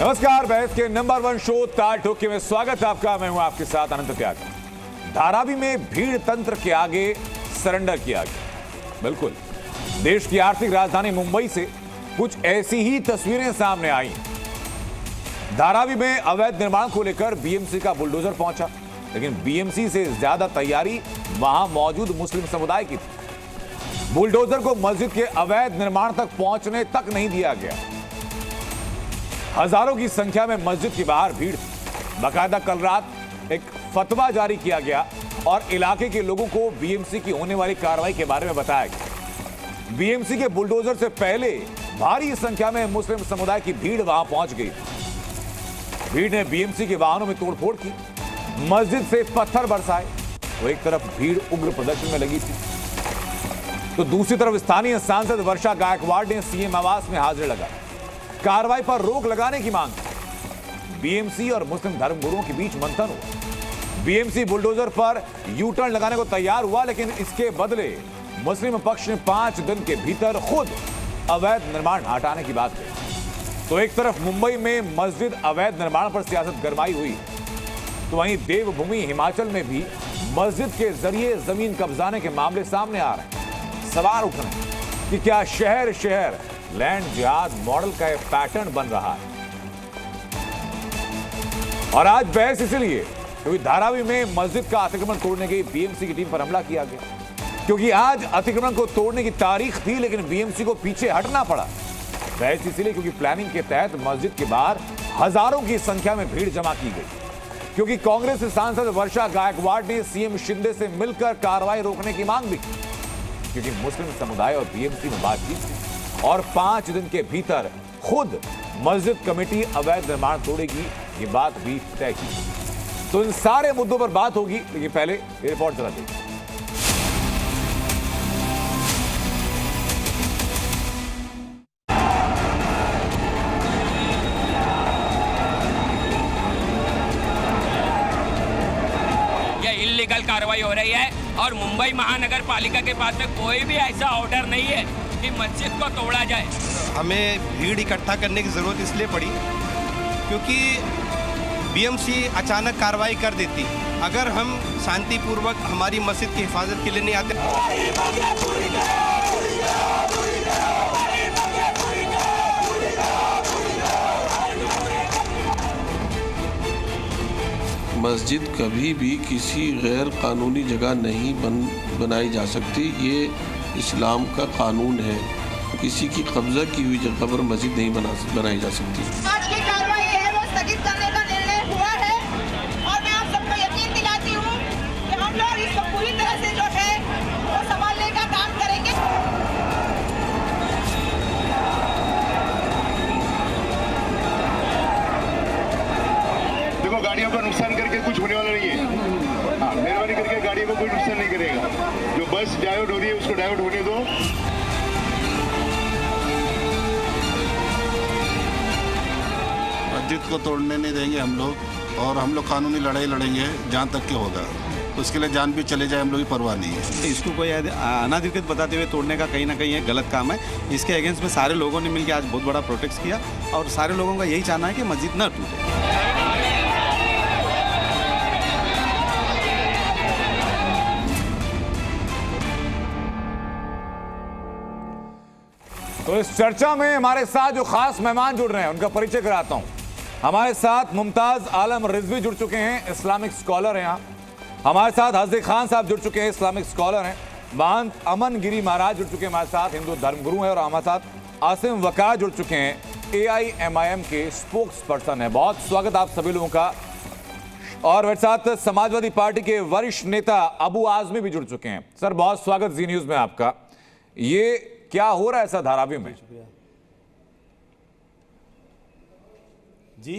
नमस्कार, बहस के नंबर 1 शो ताल ठोकी में स्वागत है आपका। मैं हूं आपके साथ अनंत त्यागी। धारावी में भीड़ तंत्र के आगे सरेंडर किया गया। बिल्कुल, देश की आर्थिक राजधानी मुंबई से कुछ ऐसी ही तस्वीरें सामने आई। धारावी में अवैध निर्माण को लेकर बीएमसी का बुलडोजर पहुंचा, लेकिन बीएमसी से ज्यादा तैयारी वहां मौजूद मुस्लिम समुदाय की थी। बुलडोजर को मस्जिद के अवैध निर्माण तक पहुंचने तक नहीं दिया गया। हजारों की संख्या में मस्जिद के बाहर भीड़ थी। बाकायदा कल रात एक फतवा जारी किया गया और इलाके के लोगों को बीएमसी की होने वाली कार्रवाई के बारे में बताया गया। बीएमसी के बुलडोजर से पहले भारी संख्या में मुस्लिम समुदाय की भीड़ वहां पहुंच गई। भीड़ ने बीएमसी के वाहनों में तोड़फोड़ की, मस्जिद से पत्थर बरसाए। तो एक तरफ भीड़ उग्र प्रदर्शन में लगी थी, तो दूसरी तरफ स्थानीय सांसद वर्षा गायकवाड़ ने सीएम आवास में हाजिर लगा कार्रवाई पर रोक लगाने की मांग की। बीएमसी और मुस्लिम धर्मगुरुओं के बीच मंथन हुआ। बीएमसी बुलडोजर पर यू टर्न लगाने को तैयार हुआ, लेकिन इसके बदले मुस्लिम पक्ष ने 5 दिन के भीतर खुद अवैध निर्माण हटाने की बात कही। तो एक तरफ मुंबई में मस्जिद अवैध निर्माण पर सियासत गरमाई हुई, तो वहीं देवभूमि हिमाचल में भी मस्जिद के जरिए जमीन कब्जाने के मामले सामने आ रहे हैं। सवाल उठ रहे हैं कि क्या शहर शहर लैंड जिहाद मॉडल का एक पैटर्न बन रहा है। और आज बहस इसलिए क्योंकि धारावी में मस्जिद का अतिक्रमण तोड़ने गई बीएमसी की टीम पर हमला किया गया। क्योंकि आज अतिक्रमण को तोड़ने की तारीख थी, लेकिन बीएमसी को पीछे हटना पड़ा। बहस इसलिए क्योंकि प्लानिंग के तहत मस्जिद के बाहर हजारों की संख्या में भीड़ जमा की गई। क्योंकि कांग्रेस सांसद वर्षा गायकवाड़ ने सीएम शिंदे से मिलकर कार्रवाई रोकने की मांग भी की। क्योंकि मुस्लिम समुदाय और बीएमसी में बातचीत थी और 5 दिन के भीतर खुद मस्जिद कमेटी अवैध निर्माण तोड़ेगी, ये बात भी तय की। तो इन सारे मुद्दों पर बात होगी, लेकिन पहले ये रिपोर्ट जरा देखिए। इल्लीगल कार्रवाई हो रही है और मुंबई महानगर पालिका के पास में कोई भी ऐसा ऑर्डर नहीं है कि मस्जिद को तोड़ा जाए। हमें भीड़ इकट्ठा करने की ज़रूरत इसलिए पड़ी क्योंकि बीएमसी अचानक कार्रवाई कर देती। अगर हम शांतिपूर्वक हमारी मस्जिद की हिफाजत के लिए नहीं आते। मस्जिद कभी भी किसी गैर कानूनी जगह नहीं बनाई जा सकती। ये इस्लाम का कानून है। किसी की कब्जा की हुई जगह पर मस्जिद नहीं बनाई जा सकती। आज की कार्रवाई है वो स्थगित करने का निर्णय हुआ है और मैं आप सबको यकीन दिलाती हूँ कि हम लोग इसको पूरी तरह से जो है वो संभालने का काम करेंगे। देखो, गाड़ियों का नुकसान करके कुछ होने वाला नहीं है। हाँ, मेहरबानी करके गाड़ियों को कोई नुकसान नहीं करेगा। जो बस डाइवर्ट हो रही है उसको डाइवर्ट होने दो। मस्जिद को तोड़ने नहीं देंगे हम लोग, और हम लोग कानूनी लड़ाई लड़ेंगे जहाँ तक के होगा। उसके लिए जान भी चले जाए हम लोग की परवाह नहीं है। इसको कोई अनाधिकृत बताते हुए तोड़ने का कहीं ना कहीं एक गलत काम है। इसके अगेंस्ट में सारे लोगों ने मिलकर आज बहुत बड़ा प्रोटेस्ट किया और सारे लोगों का यही चाहना है कि मस्जिद न टूटे। तो इस चर्चा में हमारे साथ जो खास मेहमान जुड़ रहे हैं उनका परिचय कराता हूं। हमारे साथ मुमताज आलम रिजवी जुड़ चुके हैं, इस्लामिक स्कॉलर हैं। यहाँ हमारे साथ हाजी खान साहब जुड़ चुके हैं, इस्लामिक स्कॉलर हैं। महंत अमन गिरी महाराज जुड़ चुके हैं हमारे साथ, हिंदू धर्मगुरु हैं। और हमारे साथ आसिम वकार जुड़ चुके हैं, AIMIM के स्पोक्स पर्सन है। बहुत स्वागत आप सभी लोगों का। और मेरे साथ समाजवादी पार्टी के वरिष्ठ नेता अबू आजमी भी जुड़ चुके हैं। सर, बहुत स्वागत जी न्यूज में आपका। ये क्या हो रहा है सर धारावी में? जी,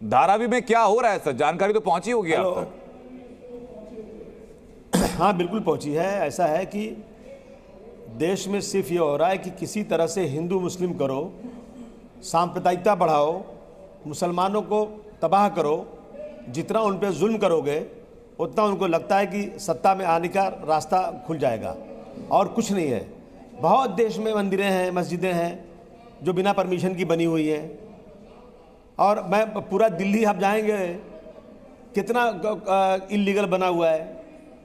धारावी में क्या हो रहा है सर? जानकारी तो पहुंची होगी आप तक। हाँ, बिल्कुल पहुंची है। ऐसा है कि देश में सिर्फ ये हो रहा है कि किसी तरह से हिंदू मुस्लिम करो, सांप्रदायिकता बढ़ाओ, मुसलमानों को तबाह करो। जितना उन पर जुल्म करोगे उतना उनको लगता है कि सत्ता में आने का रास्ता खुल जाएगा, और कुछ नहीं है। बहुत देश में मंदिरें हैं, मस्जिदें हैं जो बिना परमिशन की बनी हुई हैं। और मैं पूरा दिल्ली आप जाएंगे कितना इलीगल बना हुआ है।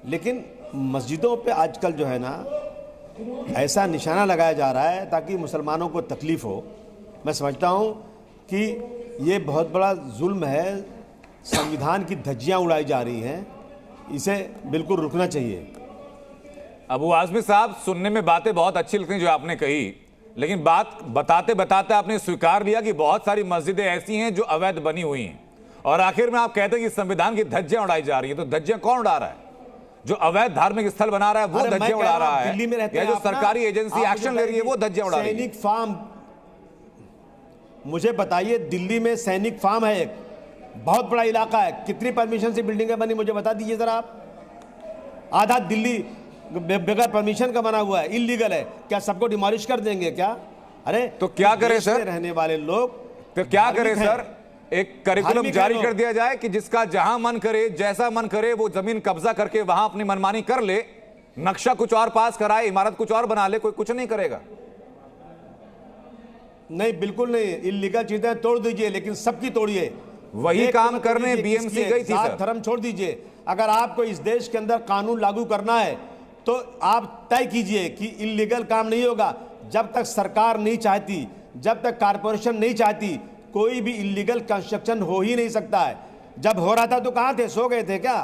लेकिन मस्जिदों पे आजकल जो है ना ऐसा निशाना लगाया जा रहा है ताकि मुसलमानों को तकलीफ हो। मैं समझता हूँ कि ये बहुत बड़ा जुल्म है, संविधान की धज्जियाँ उड़ाई जा रही हैं, इसे बिल्कुल रुकना चाहिए। अबू आज़मी साहब, सुनने में बातें बहुत अच्छी लगती हैं जो आपने कही, लेकिन बात बताते बताते आपने स्वीकार लिया कि बहुत सारी मस्जिदें ऐसी हैं जो अवैध बनी हुई हैं, और आखिर में आप कहते हैं कि संविधान की धज्जियां उड़ाई जा रही है। तो धज्जियां कौन उड़ा रहा है? जो अवैध धार्मिक स्थल बना रहा है वो धज्जियां उड़ा रहा है, दिल्ली में रहते या हैं जो सरकारी एजेंसी एक्शन ले रही है वो धज्जियां उड़ा रही है? सैनिक फार्म, मुझे बताइए, दिल्ली में सैनिक फार्म है, एक बहुत बड़ा इलाका है, कितनी परमिशन से बिल्डिंगें बनी मुझे बता दीजिए जरा आप। आधा दिल्ली बगैर परमिशन का बना हुआ है, इलीगल है। क्या सबको डिमोलिश कर देंगे क्या? अरे तो क्या करें सर? रहने वाले लोग तो क्या करें सर? एक करिकुलम जारी कर दिया जाए कि जिसका जहां मन करे, जैसा मन करे, वो जमीन कब्जा करके वहां अपनी मनमानी कर ले, नक्शा कुछ और पास कराए, इमारत कुछ और बना ले, कोई कुछ नहीं करेगा। नहीं, बिल्कुल नहीं। इलीगल चीजें तोड़ दीजिए, लेकिन सबकी तोड़िए। वही काम करने बीएमसी गई थी सर। धर्म छोड़ दीजिए। अगर आपको इस देश के अंदर कानून लागू करना है तो आप तय कीजिए कि इलीगल काम नहीं होगा। जब तक सरकार नहीं चाहती, जब तक कारपोरेशन नहीं चाहती, कोई भी इलीगल कंस्ट्रक्शन हो ही नहीं सकता है। जब हो रहा था तो कहाँ थे? सो गए थे क्या?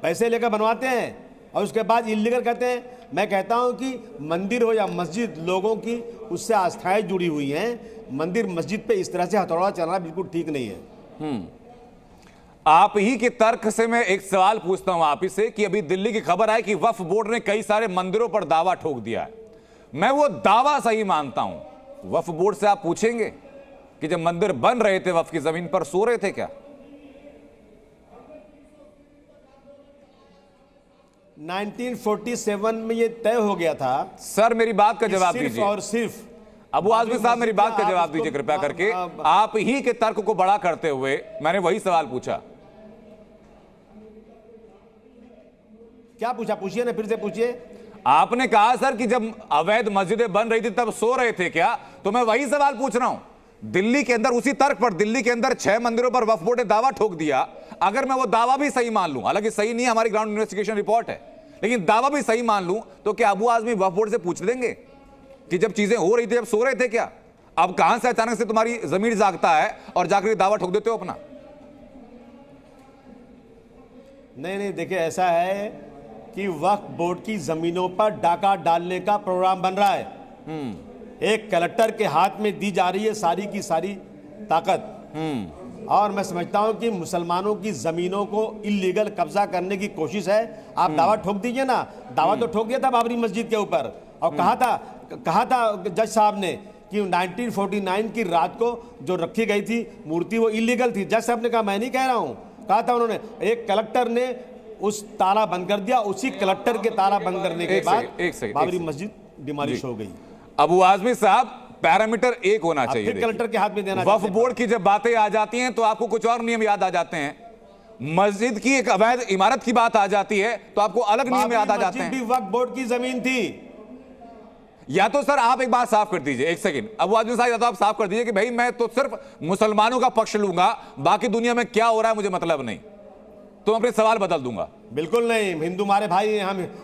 पैसे लेकर बनवाते हैं और उसके बाद इलीगल कहते हैं। मैं कहता हूँ कि मंदिर हो या मस्जिद, लोगों की उससे आस्थाएं जुड़ी हुई हैं। मंदिर मस्जिद पे इस तरह से हथौड़ा चलना बिल्कुल ठीक नहीं है। आप ही के तर्क से मैं एक सवाल पूछता हूं आप ही से कि अभी दिल्ली की खबर है कि वक्फ बोर्ड ने कई सारे मंदिरों पर दावा ठोक दिया है। मैं वो दावा सही मानता हूं। वक्फ बोर्ड से आप पूछेंगे कि जब मंदिर बन रहे थे वक्फ की जमीन पर, सो रहे थे क्या? 1947 में ये तय हो गया था। सर मेरी बात का जवाब दीजिए। और सिर्फ अबू आज़मी साहब, मेरी बात का जवाब दीजिए कृपया करके। आप ही के तर्क को बड़ा करते हुए मैंने वही सवाल पूछा। क्या पूछा? पूछिए ना, फिर से पूछिए। आपने कहा सर कि जब अवैध मस्जिदें बन रही थी तब सो रहे थे क्या? तो मैं वही सवाल पूछ रहा हूं। दिल्ली के अंदर, उसी तर्क पर दिल्ली के अंदर 6 मंदिरों पर वक्फ बोर्ड ने दावा ठोक दिया। अगर मैं वो दावा भी सही मान लूं, हालांकि सही नहीं, हमारी ग्राउंड इन्वेस्टिगेशन रिपोर्ट है, लेकिन दावा भी सही मान लूं, तो क्या अबू आज़मी वक्फ बोर्ड से पूछ देंगे कि जब चीजें हो रही थी जब सो रहे थे क्या? अब कहां से अचानक से तुम्हारी जमीर जागता है और जाकर दावा ठोक देते हो अपना? नहीं, देखिए, ऐसा है कि वक्फ बोर्ड की जमीनों पर डाका डालने का प्रोग्राम बन रहा है। एक कलेक्टर के हाथ में दी जा रही है सारी की सारी ताकत। और मैं समझता हूं कि मुसलमानों की जमीनों को इलीगल कब्जा करने की कोशिश है। आप दावा ठोक दीजिए ना। दावा तो ठोक दिया था बाबरी मस्जिद के ऊपर, और कहा था जज साहब ने कि 1949 की रात को जो रखी गई थी मूर्ति वो इलीगल थी। जज साहब ने कहा, मैं नहीं कह रहा हूं, कहा था उन्होंने। एक कलेक्टर ने उस ताला बंद कर दिया, उसी कलेक्टर के ताला बंद करने के बाद बाबरी मस्जिद डिमोलिश हो गई। अबू आज़मी साहब, पैरामीटर एक होना चाहिए कलेक्टर के हाथ में देना। वक्फ बोर्ड की जब बातें आ जाती हैं तो आपको कुछ और नियम याद आ जाते हैं। मस्जिद की एक अवैध इमारत की बात आ जाती है तो आपको अलग नियम याद आ जाते हैं। भी वक्फ बोर्ड की जमीन थी। या तो सर आप एक बात साफ कर दीजिए, एक सेकंड अबू आज़मी साहब, या तो आप साफ कर दीजिए कि भाई मैं तो सिर्फ मुसलमानों का पक्ष लूंगा, बाकी दुनिया में क्या हो रहा है मुझे मतलब नहीं, तो अपने सवाल बदल दूंगा। बिल्कुल नहीं, हिंदू हमारे भाई,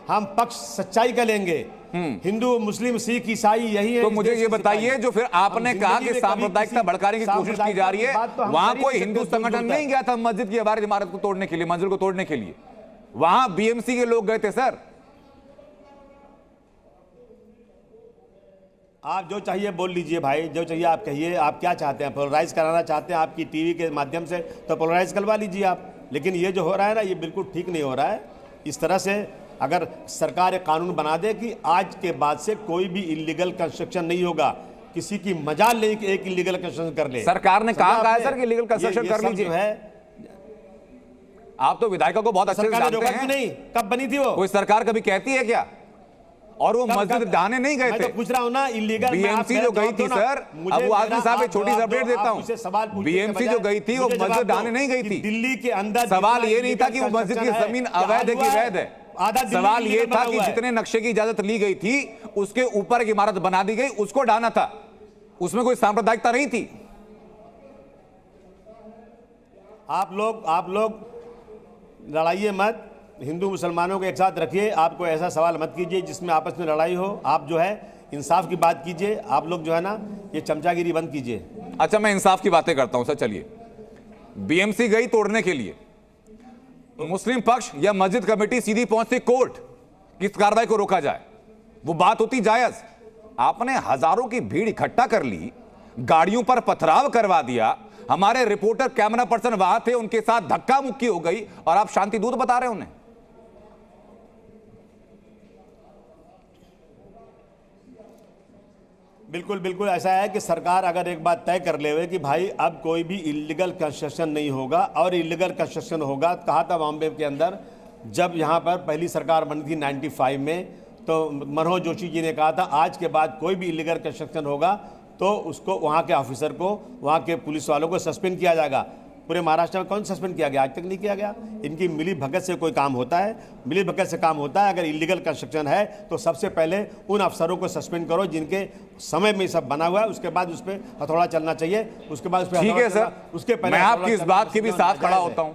हम पक्ष सच्चाई का लेंगे। हिंदू, मुस्लिम, सिख, ईसाई यही है। तो मुझे ये बताइए, जो फिर आपने कहा कि सांप्रदायिकता भड़काने की कोशिश की जा रही है, वहां कोई हिंदू संगठन नहीं गया था मस्जिद की अवैध इमारत को तोड़ने के लिए, मंजिल को तोड़ने के लिए? वहां बीएमसी के लोग गए थे सर। आप जो चाहिए बोल लीजिए भाई, जो चाहिए आप कहिए। आप क्या चाहते हैं? पोलराइज कराना चाहते हैं आपकी टीवी के माध्यम से, तो पोलराइज करवा लीजिए आप। लेकिन ये जो हो रहा है ना, ये बिल्कुल ठीक नहीं हो रहा है। इस तरह से अगर सरकार एक कानून बना दे कि आज के बाद से कोई भी इलीगल कंस्ट्रक्शन नहीं होगा, किसी की मजाल नहीं कि एक इलीगल कंस्ट्रक्शन कर ले। सरकार ने कहा है सर कि इलीगल कंस्ट्रक्शन कर लीजिए है। आप तो विधायकों को बहुत अच्छे से जानते हैं। नहीं, कब बनी थी वो? कोई सरकार कभी कहती है क्या? और वो मस्जिद ढाने नहीं गए थे। मैं तो पूछ रहा हूं ना, इलीगल बीएमसी जो गई थी सर, अबू आज़मी साहब एक छोटी सी अपडेट देता हूं। बीएमसी जो गई थी वो मस्जिद ढाने नहीं गई थी। दिल्ली के अंदर सवाल ये नहीं था कि वो मस्जिद की जमीन अवैध है कि वैध है। सवाल ये था कि जितने नक्शे की इजाजत ली गई थी उसके ऊपर एक इमारत बना दी गई, उसको ढाना था। उसमें कोई सांप्रदायिकता नहीं थी। आप लोग लड़ाइए मत, हिंदू मुसलमानों को एक साथ रखिए। आपको ऐसा सवाल मत कीजिए जिसमें आपस में लड़ाई हो। आप जो है इंसाफ की बात कीजिए। आप लोग जो है ना ये चमचागिरी बंद कीजिए। अच्छा, मैं इंसाफ की बातें करता हूं सर। चलिए, बीएमसी गई तोड़ने के लिए, मुस्लिम पक्ष या मस्जिद कमेटी सीधी पहुंचती कोर्ट कि इस कार्रवाई को रोका जाए, वो बात होती जायज। आपने हजारों की भीड़ इकट्ठा कर ली, गाड़ियों पर पथराव करवा दिया, हमारे रिपोर्टर कैमरा पर्सन वहां थे, उनके साथ धक्का मुक्की हो गई, और आप शांति दूत बता रहे हो उन्हें। बिल्कुल बिल्कुल ऐसा है कि सरकार अगर एक बात तय कर ले कि भाई अब कोई भी इलीगल कंस्ट्रक्शन नहीं होगा, और इलीगल कंस्ट्रक्शन होगा, कहा था बॉम्बे के अंदर जब यहाँ पर पहली सरकार बनी थी 95 में, तो मनोहर जोशी जी ने कहा था आज के बाद कोई भी इलीगल कंस्ट्रक्शन होगा तो उसको, वहाँ के ऑफिसर को, वहाँ के पुलिस वालों को सस्पेंड किया जाएगा। पूरे महाराष्ट्र में कौन सस्पेंड किया गया? आज तक नहीं किया गया। इनकी मिली भगत से कोई काम होता है? मिली भगत से काम होता है? अगर इलीगल कंस्ट्रक्शन है तो सबसे पहले उन अफसरों को सस्पेंड करो जिनके समय में सब बना हुआ है, उसके बाद उस पर हथौड़ा चलना चाहिए, उसके बाद उस पर ठीक है सर, उसके पहले मैं आपकी इस बात के भी साथ खड़ा होता हूं।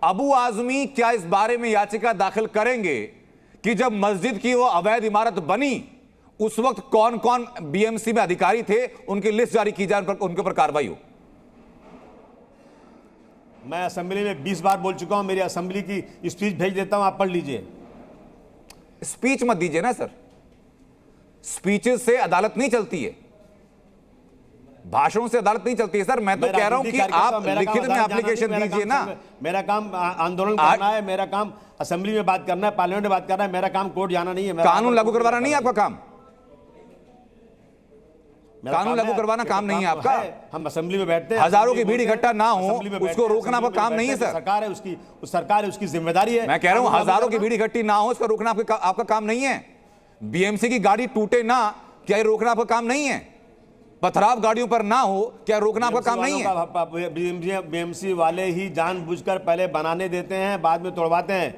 अबू आजमी क्या इस बारे में याचिका दाखिल करेंगे कि जब मस्जिद की वो अवैध इमारत बनी उस वक्त कौन कौन बीएमसी में अधिकारी थे, उनकी लिस्ट जारी की जाए, उनके ऊपर कार्रवाई हो? मैं असेंबली में 20 बार बोल चुका हूं, मेरी असेंबली की स्पीच भेज देता हूं, आप पढ़ लीजिए। स्पीच मत दीजिए ना सर, स्पीचेस से अदालत नहीं चलती है, भाषणों से अदालत नहीं चलती है सर। मैं तो कह रहा हूं कि आप लिखित में एप्लीकेशन दीजिए ना। मेरा काम आंदोलन करना है, मेरा काम असेंबली में बात करना है, पार्लियामेंट में बात करना है, मेरा काम कोर्ट जाना नहीं है। कानून लागू करवाना नहीं है आपका काम, कानून लागू करवाना काम नहीं है आपका। हम असेंबली में बैठते हैं, हजारों की भीड़ इकट्ठा ना हो उसको रोकना आपका काम नहीं है सर। सरकार है, सरकार है, उसकी जिम्मेदारी है। मैं कह रहा हूं हजारों की भीड़ इकट्ठी ना हो उसको रोकना आपका काम नहीं है। बीएमसी की गाड़ी टूटे ना, क्या ये रोकना आपका काम नहीं है? पथराव गाड़ियों पर ना हो, क्या रोकना आपका काम नहीं है? बीएमसी वाले ही जानबूझकर पहले बनाने देते हैं, बाद में तोड़वाते हैं।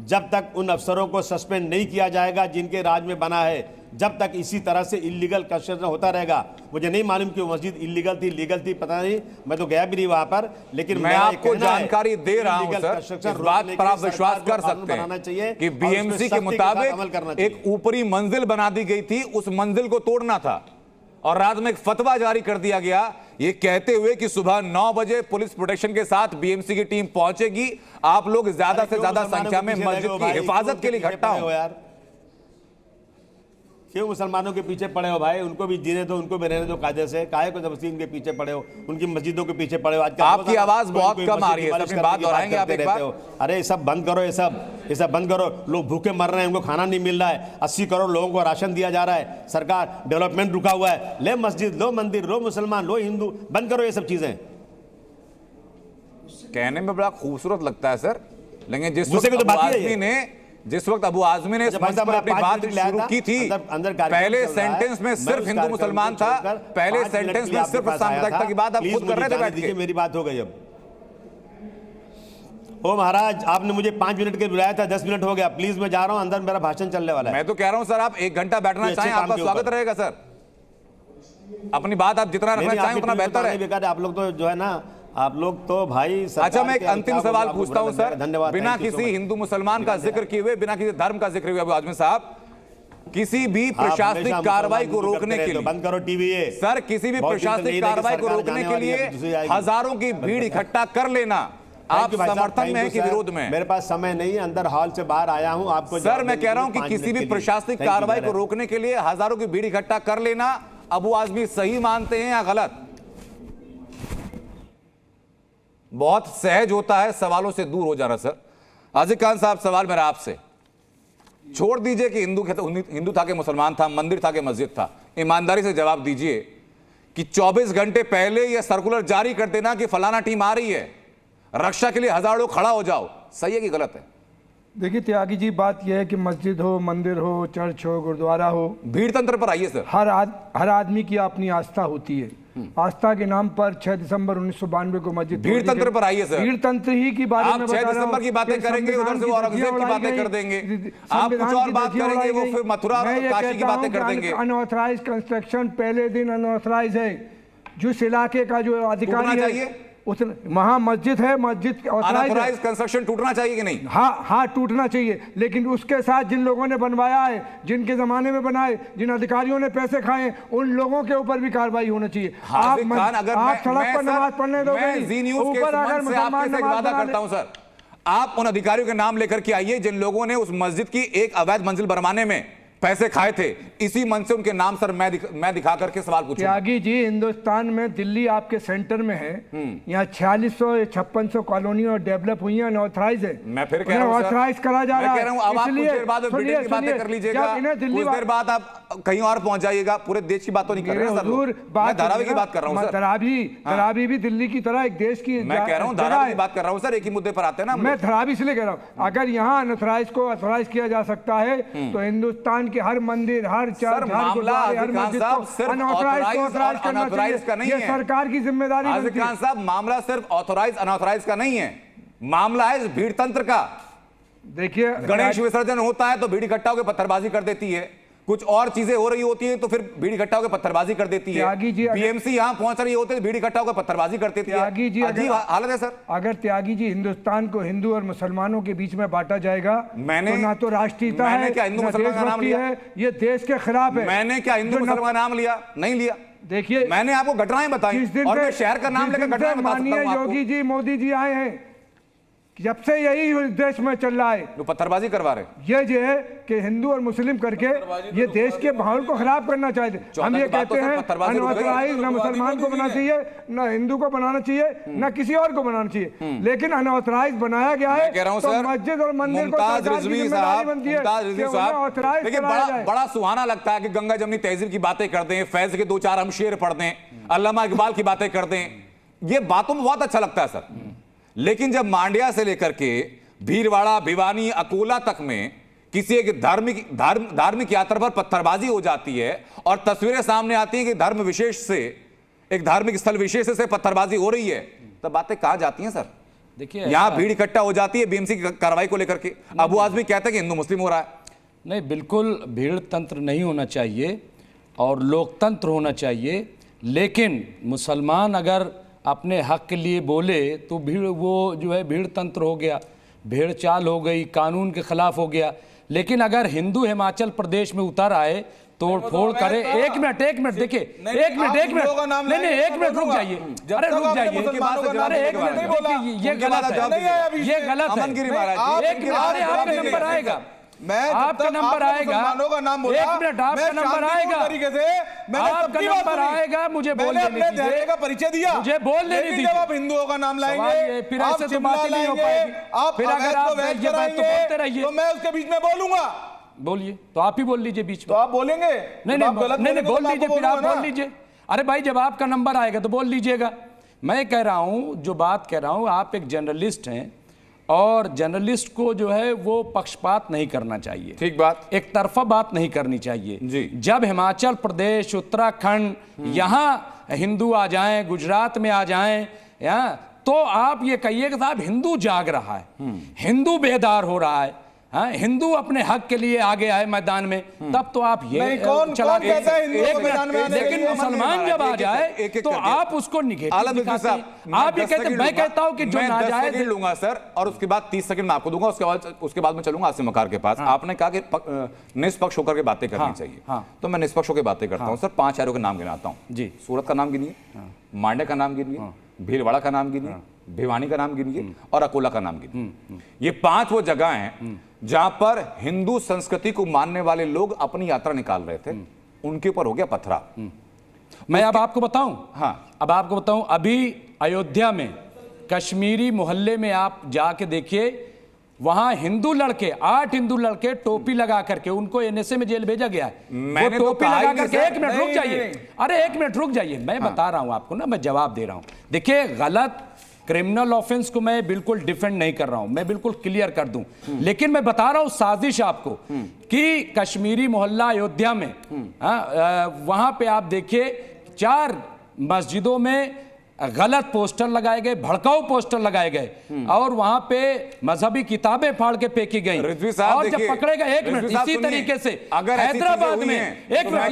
जब तक उन अफसरों को सस्पेंड नहीं किया जाएगा जिनके राज में बना है, जब तक इसी तरह से इलीगल कंस्ट्रक्शन होता रहेगा। मुझे नहीं मालूम कि वो मस्जिद इलीगल थी, लीगल थी, पता नहीं, मैं तो गया भी नहीं वहां पर, लेकिन मैं आपको जानकारी दे रहा हूं सर, इस बात पर आप विश्वास कर सकते हैं कि बीएमसी के मुताबिक एक ऊपरी मंजिल बना दी गई थी, उस मंजिल को तोड़ना था, और रात में एक फतवा जारी कर दिया गया ये कहते हुए कि सुबह 9 बजे पुलिस प्रोटेक्शन के साथ बीएमसी की टीम पहुंचेगी, आप लोग ज्यादा से ज्यादा संख्या में मस्जिद की हिफाजत के लिए इकट्ठा हो। यार क्यों मुसलमानों के पीछे पड़े हो भाई? उनको भी जीने दो, उनको भी रहने दो कायदे से। काहे को जबरदस्ती उनके पीछे पड़े हो, उनकी मस्जिदों के पीछे पड़े हो? आज आपकी आवाज बहुत कम आ रही है, अपनी बात दोहराएंगे आप एक बार? अरे ये सब बंद करो, ये सब बंद करो। लोग भूखे मर रहे हैं, उनको खाना नहीं मिल रहा है, 80 करोड़ लोगों को राशन दिया जा रहा है, सरकार डेवलपमेंट रुका हुआ है। ले मस्जिद, लो मंदिर, लो मुसलमान, लो हिंदू, बंद करो ये सब चीजें। कहने में बड़ा खूबसूरत लगता है सर, लेकिन जिस वक्त अबू आजमी ने इस मंच पर अपनी बात शुरू की थी, पहले सेंटेंस में सिर्फ हिंदू मुसलमान था, पहले सेंटेंस में सिर्फ सांप्रदायिकता की बात आप खुद कर रहे थे बैठ के। मेरी बात हो गई अब। ओ महाराज, आपने मुझे 5 मिनट के बुलाया था, 10 मिनट हो गया, प्लीज मैं जा रहा हूं, अंदर मेरा भाषण चलने वाला है। मैं तो कह रहा हूं सर, आप 1 घंटा बैठना चाहें आपका स्वागत रहेगा सर, अपनी बात आप जितना रखना चाहें उतना बेहतर है। आप लोग तो जो है ना, आप लोग तो भाई। अच्छा, मैं एक अंतिम सवाल पूछता हूं सर, बिना किसी हिंदू मुसलमान का जिक्र किए हुए, बिना किसी धर्म का जिक्र हुए, अबू आजमी साहब, किसी भी प्रशासनिक कार्रवाई को रोकने के लिए, बंद करो टीवी सर, किसी भी प्रशासनिक कार्रवाई को रोकने के लिए हजारों की भीड़ इकट्ठा कर लेना, आप समर्थन में है कि विरोध में? मेरे पास समय नहीं है, अंदर हॉल से बाहर आया हूं आपको। सर मैं कह रहा हूं कि किसी भी प्रशासनिक कार्रवाई को रोकने के लिए हजारों की भीड़ इकट्ठा कर लेना अबू आजमी सही मानते हैं या गलत? बहुत सहज होता है सवालों से दूर हो जाना सर। आज़िज़ खान साहब, सवाल मेरा आपसे, छोड़ दीजिए कि हिंदू था कि मुसलमान था, मंदिर था कि मस्जिद था, ईमानदारी से जवाब दीजिए कि 24 घंटे पहले यह सर्कुलर जारी कर देना कि फलाना टीम आ रही है, रक्षा के लिए हजारों लोग खड़ा हो जाओ, सही है कि गलत है? देखिए त्यागी जी, बात यह है कि मस्जिद हो, मंदिर हो, चर्च हो, गुरुद्वारा हो, भीड़ तंत्र पर आइए सर। हर आदमी की अपनी आस्था होती है। आस्था के नाम पर 6 दिसंबर 1992 को मस्जिद, भीड़ तंत्र पर आइए सर। भीड़ तंत्र ही की बात आप 6 दिसंबर की बातें करेंगे, उधर से औरंगजेब की बातें कर देंगे, आप कुछ और बात करेंगे, वो फिर मथुरा और काशी की बातें कर देंगे। अनऑथराइज्ड कंस्ट्रक्शन पहले दिन अनऑथराइज है, जिस इलाके का जो अधिकारी है उस वहाँ मस्जिद है, मस्जिद अनऑथराइज कंस्ट्रक्शन टूटना चाहिए कि नहीं? हाँ टूटना चाहिए, लेकिन उसके साथ जिन लोगों ने बनवाया है, जिनके जमाने में बनाए, जिन अधिकारियों ने पैसे खाए, उन लोगों के ऊपर भी कार्रवाई होनी चाहिए। आप सड़क पर नमाज पढ़ने दोगे, ऊपर अगर मुसलमान वादा करता हूं सर, आप उन अधिकारियों के नाम लेकर के आइए जिन लोगों ने उस मस्जिद की एक अवैध मंजिल बनवाने में पैसे खाए थे। इसी मन से उनके नाम सर मैं दिखा करके सवाल पूछूंगा। त्यागी जी, हिंदुस्तान में दिल्ली आपके सेंटर में है, यहाँ 4600-5600 कॉलोनी और डेवलप हुई है, अनऑथराइज है। मैं फिर कह रहा हूं ऑथराइज करा जा रहा है। अब आप कुछ देर बाद बिल्डिंग की बातें कर लीजिएगा, कुछ देर बाद आप कहीं और पहुंच जाइएगा। पूरे देश की बात तो नहीं कर रहे हैं सर, मैं धारावी की बात कर रहा हूं सर। धारावी भी दिल्ली की तरह एक देश की, मैं कह रहा हूं धारावी की बात कर रहा हूं सर, एक ही मुद्दे पर आते हैं ना। मैं धारावी इसलिए कह रहा हूं, अगर यहाँ अनऑथराइज को ऑथराइज किया जा सकता है तो हिंदुस्तान के हर मंदिर, हर चर्च, हर गुरुद्वारे, हर मस्जिद को अनऑथराइज करना चाहिए। ये सरकार की जिम्मेदारी बनती है। खान साहब, मामला सिर्फ ऑथराइज अनऑथराइज का नहीं है, मामला है भीड़ तंत्र का। देखिए, गणेश विसर्जन होता है तो भीड़ इकट्ठा होकर पत्थरबाजी कर देती है, कुछ और चीजें हो रही होती है तो फिर भीड़ इकट्ठा होकर पत्थरबाजी कर देती है। बीएमसी यहां पहुंच रही होती है, भीड़ इकट्ठा होकर पत्थरबाजी कर देती है। अजीब हालत है सर। अगर त्यागी जी हिंदुस्तान को हिंदू और मुसलमानों के बीच में बांटा जाएगा, मैंने तो ना तो राष्ट्रीयता है, क्या हिंदू मुसलमान का नाम लिया है, ये देश के खिलाफ है। मैंने क्या हिंदू मुसलमान का नाम लिया? नहीं लिया। देखिए, मैंने आपको घटनाएं बताई और शहर का नाम लेकर घटनाएं बता सकता हूं। योगी जी, मोदी जी आए हैं, जब से यही देश में चल रहा है, जो पत्थरबाजी करवा रहे, ये जो है कि हिंदू और मुस्लिम करके ये देश के माहौल को खराब करना चाहते। हम ये कहते हैं अनऑथराइज ना मुसलमान को बनाना चाहिए, ना हिंदू को बनाना चाहिए, ना किसी और को बनाना चाहिए, लेकिन अनऑथराइज बनाया गया है तो मस्जिद और मंदिर को सरकार की जिम्मेदारी बनती है कि उन्हें ऑथराइज कराया जाए। बड़ा सुहाना लगता है कि गंगा जमनी तहजीब की बातें कर दें, फैज के 2-4 हम शेर पढ़ दें, अल्लामा इकबाल की बातें कर दें, ये बातों में बहुत अच्छा लगता है सर। लेकिन जब मांड्या से लेकर के भीलवाड़ा, भिवानी, अकोला तक में किसी एक धार्मिक यात्रा पर पत्थरबाजी हो जाती है और तस्वीरें सामने आती हैं कि धर्म विशेष से, एक धार्मिक स्थल विशेष से पत्थरबाजी हो रही है, तब बातें कहां जाती हैं सर? देखिए, यहां भीड़ इकट्ठा हो जाती है बीएमसी की कार्रवाई को लेकर के। अबू आजमी कहते हैं कि हिंदू मुस्लिम हो रहा है। नहीं, बिल्कुल भीड़ तंत्र नहीं होना चाहिए और लोकतंत्र होना चाहिए, लेकिन मुसलमान अगर अपने हक के लिए बोले तो भीड़, वो जो है भीड़ तंत्र हो गया, भेड़ चाल हो गई, कानून के खिलाफ हो गया। लेकिन अगर हिंदू हिमाचल प्रदेश में उतर आए, तोड़ फोड़ करे, एक मिनट देखिए, एक मिनट नहीं, एक मिनट रुक जाइए, अरे रुक जाइए, अरे एक मिनट, ये गलत है, ये गलत है। एक मिनट, आपका नंबर आएगा, आपका नंबर आएगा, एक मिनट, आपका नंबर आएगा, आपका नंबर आएगा, मुझे बोलने दीजिए, परिचय दिया, मुझे बोलने दीजिए। जब आप हिंदुओं का नाम लाएंगे, फिर ऐसे तो बातें नहीं हो पाएगी। फिर अगर आप ये बात तो बोलते रहिए तो मैं उसके बीच में बोलूंगा। बोलिए, तो आप ही बोल लीजिए बीच में। तो आप बोलेंगे? नहीं, बोल लीजिए, फिर आप बोल लीजिए। अरे भाई, जब आपका नंबर आएगा तो बोल लीजिएगा। मैं कह रहा हूं, जो बात कह रहा हूं, आप एक जर्नलिस्ट हैं और जर्नलिस्ट को जो है वो पक्षपात नहीं करना चाहिए। ठीक बात, एक तरफा बात नहीं करनी चाहिए जी। जब हिमाचल प्रदेश, उत्तराखंड, यहाँ हिंदू आ जाएं, गुजरात में आ जाएं, तो आप ये कहिए कि साहब हिंदू जाग रहा है, हिंदू बेदार हो रहा है, हिंदू अपने हक के लिए आगे आए मैदान में, तब तो आप ये चला कहता है हिंदू मैदान में। लेकिन मुसलमान जब आ जाए तो आप उसको निगेटिव दिखाते हैं। आप ये कहते हैं, मैं कहता हूं कि जो नाजायज लूंगा सर, और उसके बाद 30 सेकंड मैं आपको दूंगा, उसके बाद मैं चलूंगा आसिम वकार के पास। आपने कहा कि निष्पक्ष होकर के बातें करनी चाहिए, तो मैं निष्पक्ष होकर बातें करता हूं सर। 5 शहरों के नाम गिनाता हूं जी। सूरत का नाम गिनिए, मांड्या का नाम गिनिए, भीलवाड़ा का नाम गिनिए, भिवानी का नाम गिनिए और अकोला का नाम गिनिए। ये 5 वो जगह हैं जहां पर हिंदू संस्कृति को मानने वाले लोग अपनी यात्रा निकाल रहे थे, उनके ऊपर हो गया पथराव। मैं अब आपको बताऊं, हाँ, अब आपको बताऊं, अभी अयोध्या में कश्मीरी मोहल्ले में आप जाके देखिए, वहां हिंदू लड़के, 8 हिंदू लड़के टोपी लगा करके, उनको एनएसए में जेल भेजा गया है। वो टोपी लगा करके, एक मिनट रुक जाइए, अरे एक मिनट रुक जाइए, मैं बता रहा हूं आपको ना, मैं जवाब दे रहा हूं। देखिए, गलत क्रिमिनल ऑफेंस को मैं बिल्कुल डिफेंड नहीं कर रहा हूं, मैं बिल्कुल क्लियर कर दूं, लेकिन मैं बता रहा हूं साजिश आपको कि कश्मीरी मोहल्ला अयोध्या में, वहां पे आप देखिए 4 मस्जिदों में गलत पोस्टर लगाए गए, भड़काऊ पोस्टर लगाए गए, और वहां पे मजहबी किताबें फाड़ के फेंकी गई। और जब पकड़े गए, एक मिनट, इसी तरीके से हैदराबाद में, एक मिनट,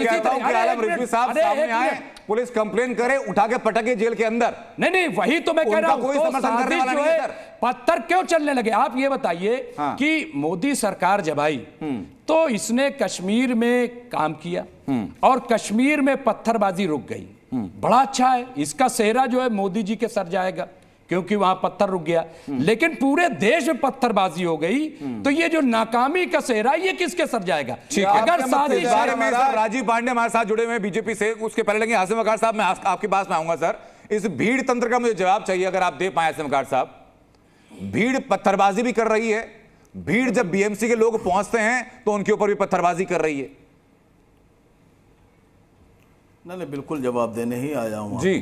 पुलिस कंप्लेन करे, उठा के पटके जेल के अंदर। नहीं, वही तो मैं कह रहा हूं। कोई समर्थन करने वाला नहीं है सर। पत्थर क्यों चलने लगे? आप ये बताइए कि मोदी सरकार जब आई तो इसने कश्मीर में काम किया और कश्मीर में पत्थरबाजी रुक गई। बड़ा अच्छा है, इसका सेहरा जो है मोदी जी के सर जाएगा क्योंकि वहां पत्थर रुक गया। लेकिन पूरे देश में पत्थरबाजी हो गई तो ये जो नाकामी का सेहरा ये किसके सर जाएगा? अगर साजिश बारे में सर राजीव पांडे हमारे साथ जुड़े हुए हैं बीजेपी से, उसके पहले लेंगे आसिम वकार साहब। मैं आपके पास में आऊंगा सर। इस भीड़ तंत्र का मुझे जवाब चाहिए, अगर आप दे पाए आसिम वकार साहब। भीड़ पत्थरबाजी भी कर रही है, भीड़ जब बीएमसी के लोग पहुंचते हैं तो उनके ऊपर भी पत्थरबाजी कर रही है। नहीं, बिल्कुल जवाब देने ही आया हूं जी।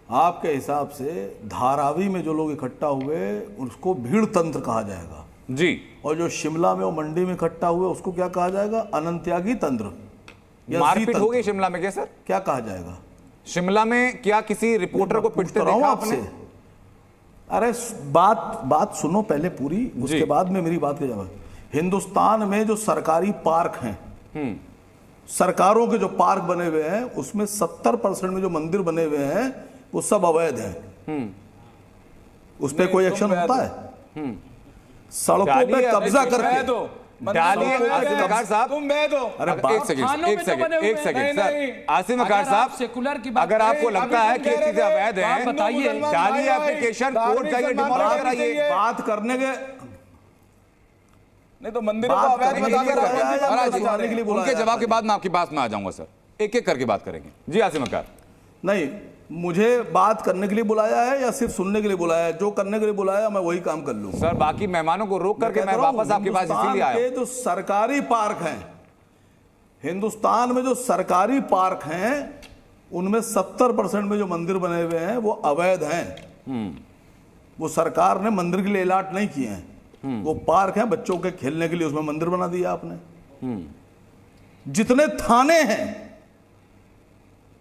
आपके हिसाब से धारावी में जो लोग इकट्ठा हुए उसको भीड़ तंत्र कहा जाएगा जी, और जो शिमला में और मंडी में इकट्ठा हुए उसको क्या कहा जाएगा? अनंत्यागी तंत्र। मारपीट हो गई शिमला में क्या सर? क्या कहा जाएगा? शिमला में क्या किसी रिपोर्टर को पिटते देखा आपने? अरे बात सुनो पहले पूरी, उसके बाद में मेरी बात का जवाब। हिंदुस्तान में जो सरकारी पार्क हैं, सरकारों के जो पार्क बने हुए हैं उसमें 70% में जो मंदिर बने हुए हैं वो सब अवैध हैं। उस पर कोई एक्शन होता है? सड़कों पे कब्जा करके डालिए आसिम वकार साहब। तुम बह दो। अरे एक सेकंड सर, आसिम वकार साहब, सेकुलर की बात, अगर आपको लगता है कि ये चीजें अवैध हैं, बताइए, डालिए एप्लीकेशन, कोर्ट जाइए, डिमोलिश कराइए। बात करने के नहीं तो मंदिरों को अवैध बताने के लिए उनके जवाब के बाद मैं आपकी बात में आ जाऊंगा सर। एक एक करके बात करेंगे। जी आसिम वकार। नहीं, मुझे बात करने के लिए बुलाया है या सिर्फ सुनने के लिए बुलाया है? जो करने के लिए बुलाया मैं वही काम कर लूं सर। बाकी मेहमानों को रोक करके मैं वापस आपके पास इसीलिए आया। जो सरकारी पार्क हैं हिंदुस्तान में, जो सरकारी पार्क हैं उनमें 70% में जो मंदिर बने हुए हैं वो अवैध हैं। वो सरकार ने मंदिर के लिए अलाट नहीं किए हैं, वो पार्क हैं बच्चों के खेलने के लिए, उसमें मंदिर बना दिया आपने। जितने थाने हैं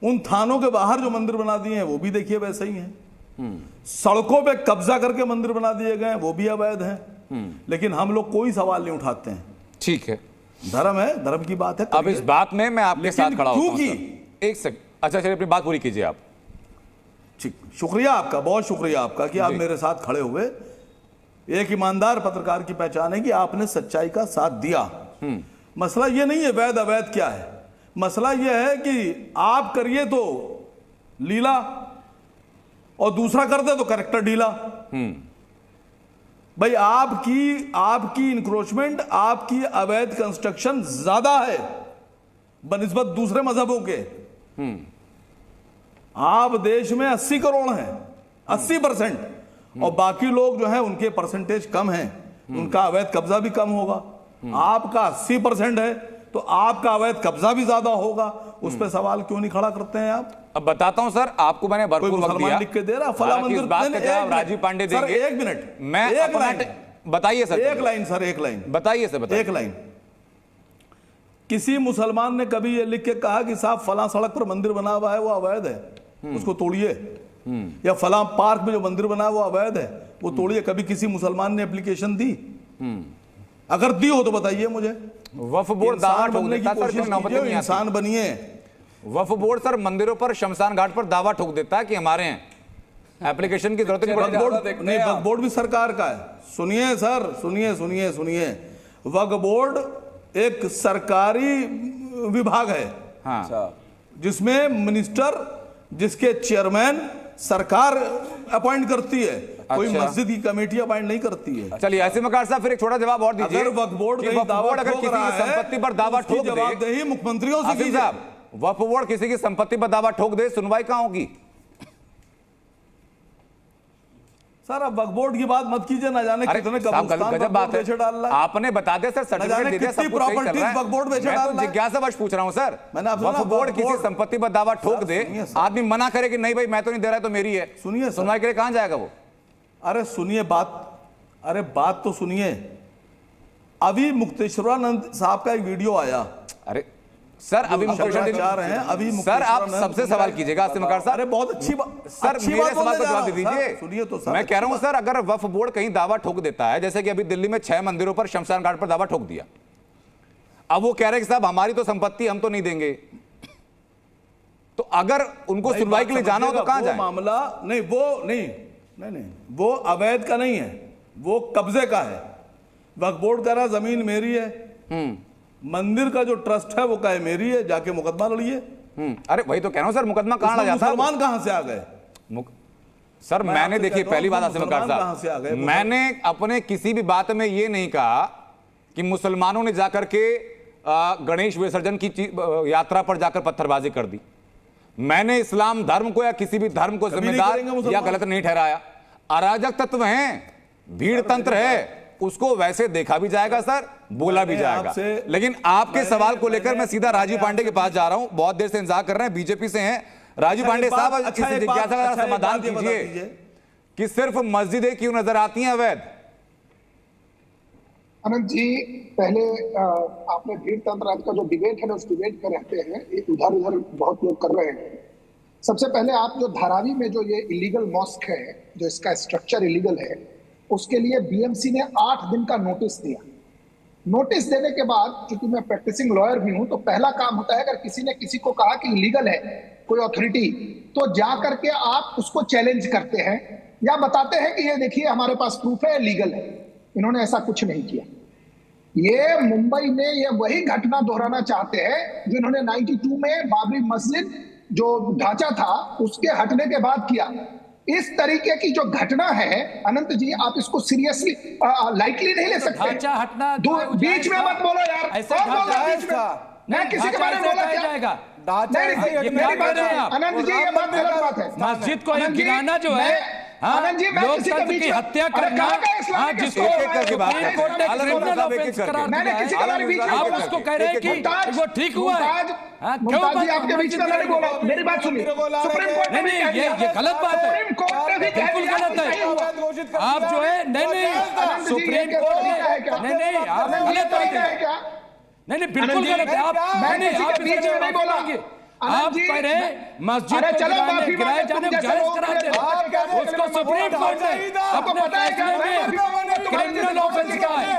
उन थानों के बाहर जो मंदिर बना दिए हैं वो भी देखिए वैसे ही हैं। सड़कों पे कब्जा करके मंदिर बना दिए गए हैं, वो भी अवैध हैं। लेकिन हम लोग कोई सवाल नहीं उठाते हैं। ठीक है, धर्म है, धर्म की बात है। अब इस बात में मैं आपके साथ खड़ा हूं। एक सेकंड, अच्छा चलिए अपनी बात पूरी कीजिए आप। ठीक, शुक्रिया आपका, बहुत शुक्रिया आपका कि आप मेरे साथ खड़े हुए। एक ईमानदार पत्रकार की पहचान है कि आपने सच्चाई का साथ दिया। मसला ये नहीं है वैध अवैध क्या है, मसला यह है कि आप करिए तो लीला और दूसरा करते तो करेक्टर ढीला। भाई आपकी इंक्रोचमेंट, आपकी अवैध कंस्ट्रक्शन ज्यादा है बनिस्बत दूसरे मजहबों के। आप देश में 80 करोड़ हैं, 80%, और बाकी लोग जो है उनके परसेंटेज कम है, उनका अवैध कब्जा भी कम होगा। आपका 80% है तो आपका अवैध कब्जा भी ज्यादा होगा। उस पर सवाल क्यों नहीं खड़ा करते हैं आप? अब बताता हूं सर, आपको मैंने भरपूर वक्त दिया। लिख के दे रहा फला मंदिर, बात का जवाब राजीव पांडे देंगे। एक मिनट, मैं एक लाइन बताइए सर। एक लाइन सर, एक लाइन बताइए सर, बताइए। एक लाइन। किसी मुसलमान ने कभी ये लिख के कहा कि साहब फला सड़क पर मंदिर बना हुआ है वो अवैध है, उसको तोड़िए, या फला पार्क में जो मंदिर बना है वो अवैध है, वो तोड़िए? कभी किसी मुसलमान ने एप्लीकेशन दी? अगर दी हो तो बताइए मुझे। वक्फ बोर्ड दावा ठोक देता सर, इंसान बनिए। वक्फ बोर्ड सर मंदिरों पर, शमशान घाट पर दावा ठोक देता है कि हमारे हैं, एप्लीकेशन की जरूरत नहीं पड़ती। नहीं, वक्फ बोर्ड भी सरकार का है। सुनिए सर, सुनिए। वक्फ बोर्ड एक सरकारी विभाग है। हाँ। जिसमें मिनिस्टर, जिसके चेयरमैन सरकार अपॉइंट करती है। कोई मस्जिद की कमेटी अपॉइंट नहीं करती है। चलिए आसिम वकार साहब फिर एक छोटा जवाब और दीजिए। अगर वक्फ बोर्ड अगर किसी की संपत्ति पर दावा ठोक दे, जवाबदेही मुख्यमंत्रियों से कीजिए। साहब, वक्फ बोर्ड किसी की संपत्ति पर दावा ठोक दे, सुनवाई कहां होगी? सर अब वक्फ बोर्ड की बात मत कीजिए, ना जाने कितने गजब बात है। आपने बता दिया सर, सर्टिफिकेट दे दिया, सब कुछ सही चल रहा है। वक्फ बोर्ड बेचे डाल रहा है। मैं तो जिज्ञासावश पूछ रहा हूं सर। वक्फ बोर्ड किसी संपत्ति पर दावा ठोक दे, आदमी मना करे कि नहीं भाई मैं तो नहीं दे रहा, तो मेरी है, सुनिए सुनवाई के लिए कहां जाएगा वो? अरे सुनिए बात तो सुनिए। अभी मुक्तेश्वरानंद साहब का एक वीडियो आया। अरे सर अभी सर आप सबसे सवाल कीजिएगा आसिम वकार साहब। अरे बहुत अच्छी बात सर, मेरे सवाल का जवाब दे दीजिए। सुनिए तो सर, मैं कह रहा हूं सर, अगर वक्फ बोर्ड कहीं दावा ठोक देता है, जैसे कि अभी दिल्ली में 6 मंदिरों पर शमशान घाट पर दावा ठोक दिया, अब वो कह रहे हैं कि साहब हमारी तो संपत्ति, हम तो नहीं देंगे, तो अगर उनको सुनवाई के लिए जाना हो तो कहां जाए? मामला नहीं, वो नहीं, वो अवैध का नहीं है, वो कब्जे का है। वक्फ बोर्ड कह रहा जमीन मेरी है, मंदिर का जो ट्रस्ट है वो कहे मेरी है, जाके मुकदमा लड़िए। अरे वही तो कह रहा हूं सर, मुकदमा कहां लड़ जाता है? मुसलमान कहां से आ गए सर? मैंने देखिए पहली बात आसिम वकार साहब, मैंने अपने किसी भी बात में ये नहीं कहा कि मुसलमानों ने जाकर के गणेश विसर्जन की यात्रा पर जाकर पत्थरबाजी कर दी। मैंने इस्लाम धर्म को या किसी भी धर्म को जिम्मेदार या गलत नहीं ठहराया। अराजक तत्व हैं, भीड़ तंत्र है, उसको वैसे देखा भी जाएगा सर, बोला भी जाएगा। लेकिन आपके सवाल को लेकर मैं सीधा राजीव पांडे के पास जा रहा हूं, बहुत देर से इंतजार कर रहे हैं, बीजेपी से हैं राजीव पांडे साहब। इस जिज्ञासा का समाधान कीजिए कि सिर्फ मस्जिदें क्यों नजर आती हैं अवैध? अनंत जी, पहले आपने भीड़ तंत्र का जो डिबेट है ना, उस डिबेट में रहते हैं, इधर उधर बहुत लोग कर रहे हैं। सबसे पहले आप जो धारावी में जो ये इलीगल मॉस्क है, जो इसका स्ट्रक्चर इलीगल है, उसके लिए बीएमसी ने 8 दिन का नोटिस दिया। नोटिस देने के बाद, चूंकि मैं प्रैक्टिसिंग लॉयर भी हूं, तो पहला काम होता है, अगर किसी ने किसी को कहा कि इलीगल है कोई अथॉरिटी, तो जा करके आप उसको चैलेंज करते हैं या बताते हैं कि ये देखिए हमारे पास प्रूफ है, लीगल है। इन्होंने ऐसा कुछ नहीं किया। ये मुंबई में ये वही घटना दोहराना चाहते हैं जो इन्होंने 92 में बाबरी मस्जिद जो ढांचा था उसके हटने के बाद किया। इस तरीके की जो घटना है अनंत जी, आप इसको सीरियसली लाइटली नहीं ले सकते। बीच में मत बोलो यार, कौन बोल रहा है बीच में? मैं किसी के बारे में बोला क्या? अनंत जी, ये बात गलत बात है। मस्जिद को गिराना जो है, लोकतंत्र की हत्या करना, जिसको आप उसको कह रहे हैं कि वो ठीक हुआ है। आपके बीच में नहीं बोला, मेरी बात सुनिए। नहीं, ये गलत बात है, बिल्कुल गलत है। आप जो है नहीं, सुप्रीम कोर्ट ने नहीं, आप गलत बात है। नहीं, बिल्कुल गलत है। आप बोला, आप कह रहे मस्जिद को गिराए जाने जायज करार दे, उसको सुप्रीम कोर्ट ने अपने फैसले में क्रिमिनल ऑफेंस कहा है।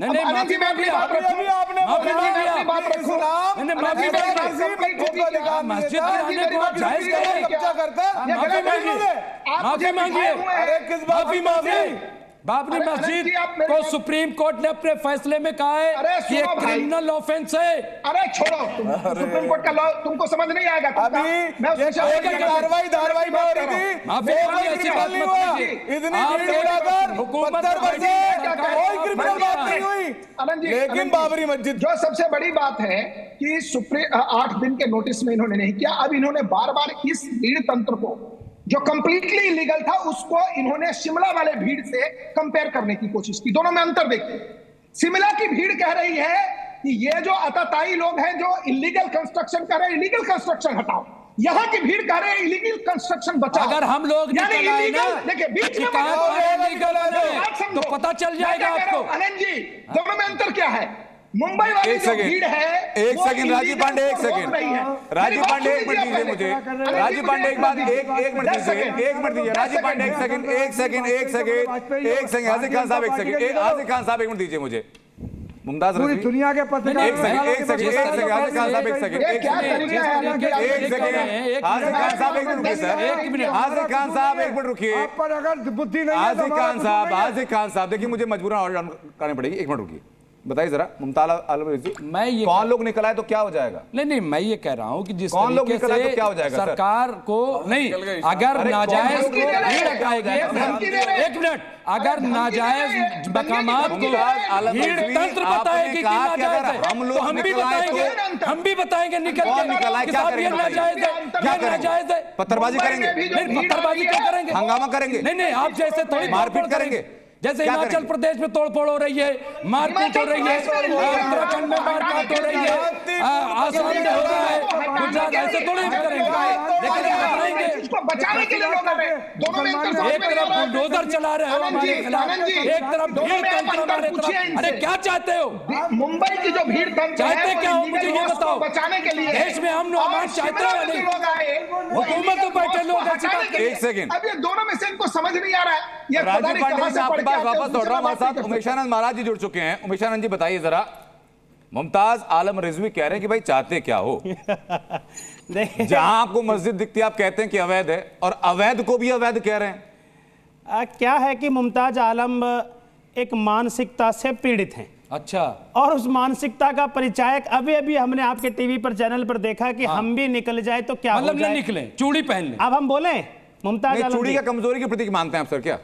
नहीं, माफी मांगी, माफी मांगी, मस्जिद गिराने को आप जायज करें, माफी मांगिए, माफी मांगिए। बाबरी मस्जिद को सुप्रीम कोर्ट ने अपने फैसले में कहा है कि एक क्रिमिनल ऑफेंस है। अरे छोड़ो, सुप्रीम कोर्ट का लॉ तुमको समझ नहीं आएगा। अभी कार्रवाई हो रही थी, ऐसी बात मत कीजिए। कोई क्रिमिनल बात नहीं हुई, लेकिन बाबरी मस्जिद जो सबसे बड़ी बात है कि सुप्रीम 8 दिन के नोटिस में इन्होंने नहीं किया। अब इन्होंने बार बार इस भीड़ तंत्र को जो कंप्लीटली इलीगल था उसको इन्होंने शिमला वाले भीड़ से कंपेयर करने की कोशिश की। दोनों में अंतर देखिए। शिमला की भीड़ कह रही है कि ये जो अताताई लोग हैं जो इलीगल कंस्ट्रक्शन कर रहे हैं, इलीगल कंस्ट्रक्शन हटाओ। यहाँ की भीड़ कह रहे हैं इलीगल कंस्ट्रक्शन बचाओ। अगर हम लोग देखिए बीच में तो पता चल जाएगा आपको। अनंत जी, दोनों में अंतर क्या है? मुंबई वाली जो भीड़ है, एक सेकंड राजीव पांडे, एक सेकंड राजीव पांडे, 1 मिनट दीजिए मुझे। राजीव पांडे एक बात, एक मिनट दीजिए, 1 मिनट दीजिए राजीव पांडे, एक सेकंड हाजिर खान साहब, 1 सेकंड हाजिर खान साहब, 1 मिनट दीजिए मुझे। मुमताज पूरी दुनिया के पत्रकार, एक सेकंड हाजिर खान साहब, 1 सेकंड हाजिर खान साहब, 1 मिनट रुकिए सर। हाजिर खान साहब 1 मिनट रुकिए। आप पर अगर बुद्धि नहीं है, हाजिर खान साहब देखिए, मुझे मजबूरन ऑर्डर करनी पड़ेगी। 1 मिनट रुकिए, बताइए जरा मुमताज आलम जी, मैं ये कौन लोग निकल आए तो क्या हो जाएगा? नहीं, मैं ये कह रहा हूँ कि जिस कौन लोग निकल आए तो क्या हो जाएगा? सरकार को नहीं, अगर नाजायज भीड़ हटाएगी, 1 मिनट, अगर नाजायज मकामात को भीड़ तंत्र बताएगी कि नाजायज है, तो हम भी बताएंगे निकल के ये नाजायज है, क्या नाजायज है। पत्थरबाजी करेंगे? नहीं, पत्थरबाजी क्यों करेंगे? हंगामा करेंगे? नहीं, आप जैसे थोड़ी मारपीट करेंगे। जैसे हिमाचल प्रदेश में तोड़फोड़ हो रही है, मारपीट हो रही है, उत्तराखंड में मारकाट हो रही है, आसाम में हो रहा है, गुजरात, ऐसे थोड़ी करेंगे। लेकिन बताएंगे बचाने के लिए लोग दोनों में एक तरफ बुलडोजर चला रहे हो हमारे खिलाफ, एक तरफ भीड़ तंत्र हमारे तरफ। अरे क्या चाहते हो? मुंबई की जो भीड़ तंत्र चाहते क्या हो, मुझे ये बताओ। बचाने के लिए देश में हम अमान चाहते हो नहीं? हुकूमत में बैठे लोग ऐसी बात करें। 1 सेकंड, अब ये दोनों में से इनको समझ नहीं आ रहा है। ये राजीव पांडे से आपके पास वापस लौट रहा हूं। हमारे साथ उमेशानंद महाराज जी जुड़ चुके हैं। उमेशानंद जी बताइए जरा, मुमताज आलम रिजवी कह रहे हैं कि भाई चाहते क्या हो। जहां आपको मस्जिद दिखती है आप कहते हैं कि अवैध है, और अवैध को भी अवैध कह रहे हैं। क्या है कि मुमताज आलम एक मानसिकता से पीड़ित हैं। अच्छा। और उस मानसिकता का परिचायक अभी अभी हमने आपके टीवी पर चैनल पर देखा कि हम भी निकल जाए तो क्या मतलब हो जाए। निकले, चूड़ी पहन ले। अब हम बोले मुमताज आलम चूड़ी का कमजोरी की प्रतीक मानते हैं आप सर क्या?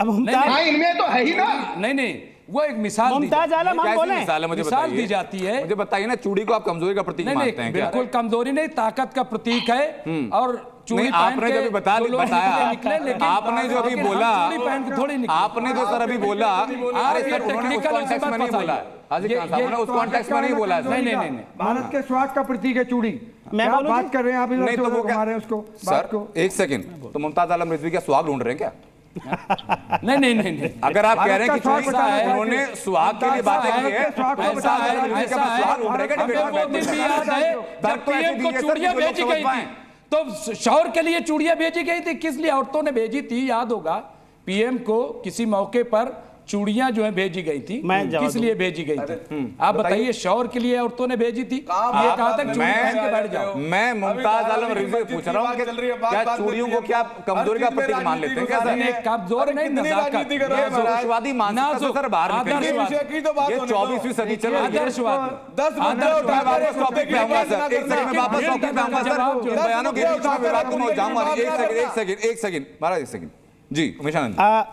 अब मुमताज इनमें तो है ही ना। नहीं वो एक मिसाल मुमताज आलम हम बोले मिसाल दी जाती है। मुझे बताइए ना, चूड़ी को आप कमजोरी का प्रतीक मानते हैं क्या? बिल्कुल कमजोरी नहीं, ताकत का प्रतीक है। और चूड़ी आपने जो अभी बताया, आपने जो अभी बोला, आपने जो सर अभी बोला, अरे सर उन्होंने उस कॉन्टेक्स्ट में नहीं बोला, हाजी खान साहब ने उस कॉन्टेक्स्ट में नहीं बोला। नहीं भारत के स्वाद का प्रतीक है चूड़ी। मैं बात कर रहे हैं आप नहीं तो वो हमारे उसको सर एक सेकंड, तो मुमताज आलम रिजवी क्या सुहाग ढूंढ रहे हैं क्या? नहीं अगर आप कह रहे हैं कि उन्होंने सुहाग के लिए बातें की है, चूड़ियां भेजी गई थी तो शौहर के लिए चूड़ियां भेजी गई थी, किस लिए औरतों ने भेजी थी? याद होगा पीएम को किसी मौके पर चूड़ियां जो है भेजी गई थी, किस लिए भेजी गई थी? आप बताइए। शौहर के लिए औरतों ने भेजी थी, ये कहा था चूड़ी पहन के बैठ जाओ। मैं मुमताज आलम रिजवी पूछ रहा हूं क्या चूड़ियों को क्या कमजोरी का प्रतीक मान लेते हैं क्या सर? कमजोर नहीं, नजाकत, आदर्शवादी मानसिकता सर बाहर ये 24वीं सदी चल रही है। बयानों के एक सेकंड महाराज, एक सेकंड जी।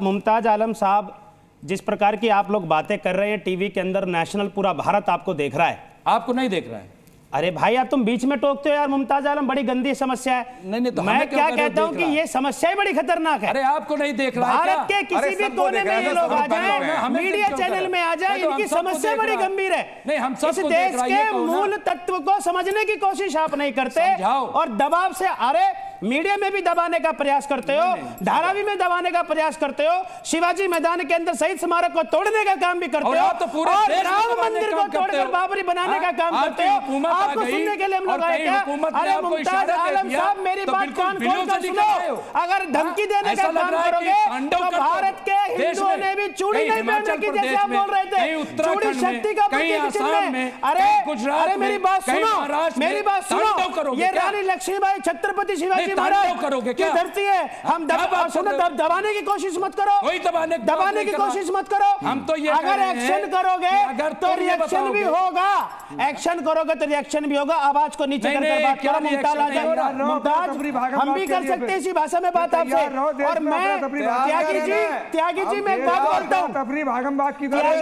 मुमताज आलम साहब, जिस प्रकार की आप लोग बातें कर रहे हैं टीवी के अंदर, नेशनल पूरा भारत आपको देख रहा है। आपको नहीं देख रहा है? अरे भाई आप तुम बीच में टोकते हो यार। मुमताज आलम बड़ी गंदी समस्या है। नहीं तो मैं क्या कहता हूँ कि ये समस्या ही बड़ी खतरनाक है। अरे आपको नहीं देख रहा है? भारत के किसी भी कोने में ये लोग आ जाए, मीडिया चैनल में आ जाए, इनकी समस्या बड़ी गंभीर है। नहीं, हम इस देश के मूल तत्व को समझने की कोशिश आप नहीं करते और दबाव से, अरे मीडिया में भी दबाने का प्रयास करते हो, धारावी में दबाने का प्रयास करते हो, शिवाजी मैदान के अंदर शहीद स्मारक को तोड़ने का काम भी करते हो, और राम मंदिर को तोड़कर बाबरी बनाने का काम करते हो। आपको सुनने के लिए हम लोग आए क्या? अरे मुमताज आलम साहब, मेरी बात कान खोलकर सुनो। अगर धमकी देने का काम करोगे तो भारत के हिंदुओं ने भी चूड़ी नहीं पहनने की, जैसे आप बोल रहे थे, चूड़ी शक्ति का प्रतीक चिन्ह। अरे मेरी बात सुनो, मेरी बात सुनो। ये रानी लक्ष्मीबाई, छत्रपति शिवाजी करोगे क्या धरती है? हम दबाने की कोशिश मत करो, दबाने की कोशिश मत करो। हम तो ये अगर एक्शन करोगे तो रिएक्शन भी होगा, एक्शन करोगे तो रिएक्शन भी होगा। आवाज को नीचे करके बात करो। मुमताज, हम भी कर सकते हैं इसी भाषा में बात आपसे। और मैं त्यागी जी मैं एक बात बोलता हूँ, त्यागी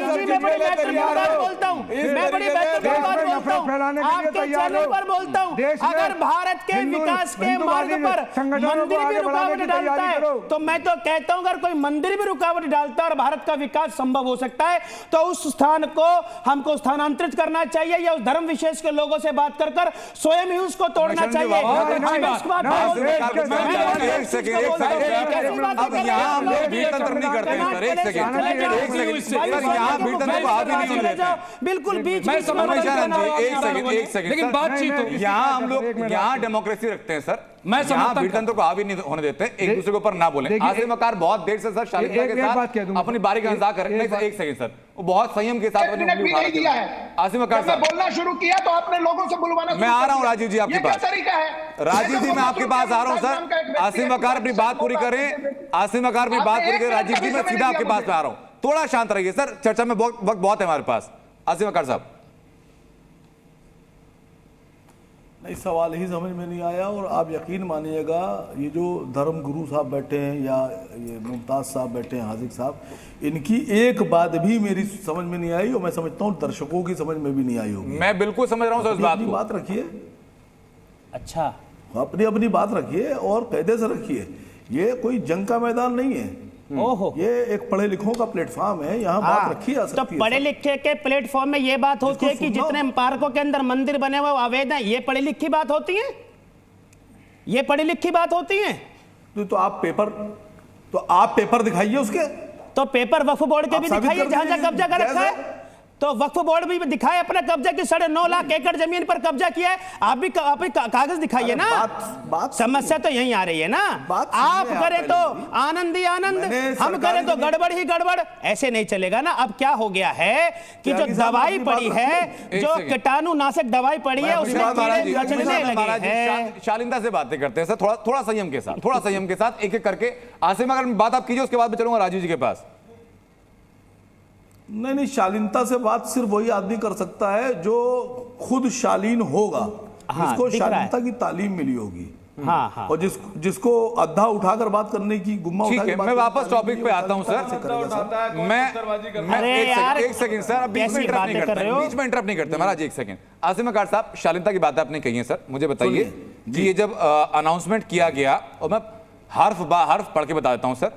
जी मैं बड़ी महत्वपूर्ण बात बोलता हूँ, मैं बड़ी महत्वपूर्ण बात बोलता हूँ, आपके चैनल पर बोलता हूँ। अगर भारत के विकास के मार्ग पर मंदिर भी रुकावट डालता है तो मैं तो कहता हूं, अगर कोई मंदिर भी रुकावट डालता है और भारत का विकास संभव हो सकता है तो उस स्थान को हमको स्थानांतरित करना चाहिए, या उस धर्म विशेष के लोगों से बात कर कर स्वयं ही उसको तोड़ना चाहिए। बिल्कुल बीच में लेकिन बातचीत, यहाँ हम लोग यहाँ डेमोक्रेसी रखते हैं सर। मैं भीड़तंत्र को हावी नहीं होने देते, एक दूसरे के ऊपर ना बोले। आसिम वकार बहुत देर से सर शालीनता के साथ अपनी बारी का इंतजार कर रहे हैं। एक सेकंड सर, वो बहुत संयम के साथ आसिम वकार साहब बोलना शुरू किया तो आपने लोगों से बुलवाना। मैं आ रहा हूँ राजीव जी आपके पास। तरीका है राजीव जी, मैं आपके पास आ रहा हूँ सर। आसिम वकार अपनी बात पूरी करें, आसिम वकार अपनी बात पूरी करें। राजीव जी, मैं सीधा आपके पास आ रहा हूँ, थोड़ा शांत रहिए सर, चर्चा में वक्त बहुत है हमारे पास। आसिम वकार साहब, नहीं सवाल ही समझ में नहीं आया। और आप यकीन मानिएगा, ये जो धर्म गुरु साहब बैठे हैं या ये मुमताज साहब बैठे हैं, हाजिक साहब, इनकी एक बात भी मेरी समझ में नहीं आई और मैं समझता हूँ दर्शकों की समझ में भी नहीं आई होगी। मैं बिल्कुल समझ रहा हूँ सर इस बात को। बात रखिए, अच्छा अपनी अपनी बात रखिए और कायदे से रखिए। ये कोई जंग का मैदान नहीं है, ओहो, ये एक पढ़े लिखों का प्लेटफॉर्म है, यहाँ बात रखी जा सकती है। तो पढ़े लिखे के प्लेटफॉर्म में ये बात होती है कि जितने पार्कों के अंदर मंदिर बने हुए अवैध हैं, ये पढ़ी लिखी बात होती है, ये पढ़ी लिखी बात होती है। तो आप पेपर दिखाइए उसके, तो पेपर वक्फ बोर्ड के भी दिखाइए जहां जहां कब्जा कर रखा है। तो वक्फ बोर्ड भी दिखाए अपना कब्जा की 9.5 लाख एकड़ जमीन पर कब्जा किया है। आप भी कागज दिखाइए ना। समस्या तो यही आ रही है ना। आप करें तो आनंद ही आनंद, हम करें तो गड़बड़ ही गड़बड़, ऐसे नहीं चलेगा ना। अब क्या हो गया है कि जो दवाई पड़ी है, जो कीटाणुनाशक दवाई पड़ी है, उसमें कीड़े मचने लगे हैं। शालीनता से बातें करते हैं सर, थोड़ा संयम के साथ, थोड़ा संयम के साथ, एक एक करके। आसिम, अगर बात आप कीजिए, उसके बाद मैं चलूंगा राजीव जी के पास। नहीं, शालीनता से बात सिर्फ वही आदमी कर सकता है जो खुद शालीन होगा, जिसको शालीनता की तालीम मिली होगी। हाँ। और जिसको अद्धा उठाकर बात करने की, गुम्मा ठीक है, मैं वापस टॉपिक पे आता हूं सर। मैं एक सेकंड सर, बीच में इंटरप्ट नहीं करते महाराज, एक सेकंड। आसिम अकार साहब, शालीनता की बात आपने कही है सर, मुझे बताइए कि ये जब अनाउंसमेंट किया गया, और मैं हर्फ हर्फ पढ़ के बता देता हूं सर,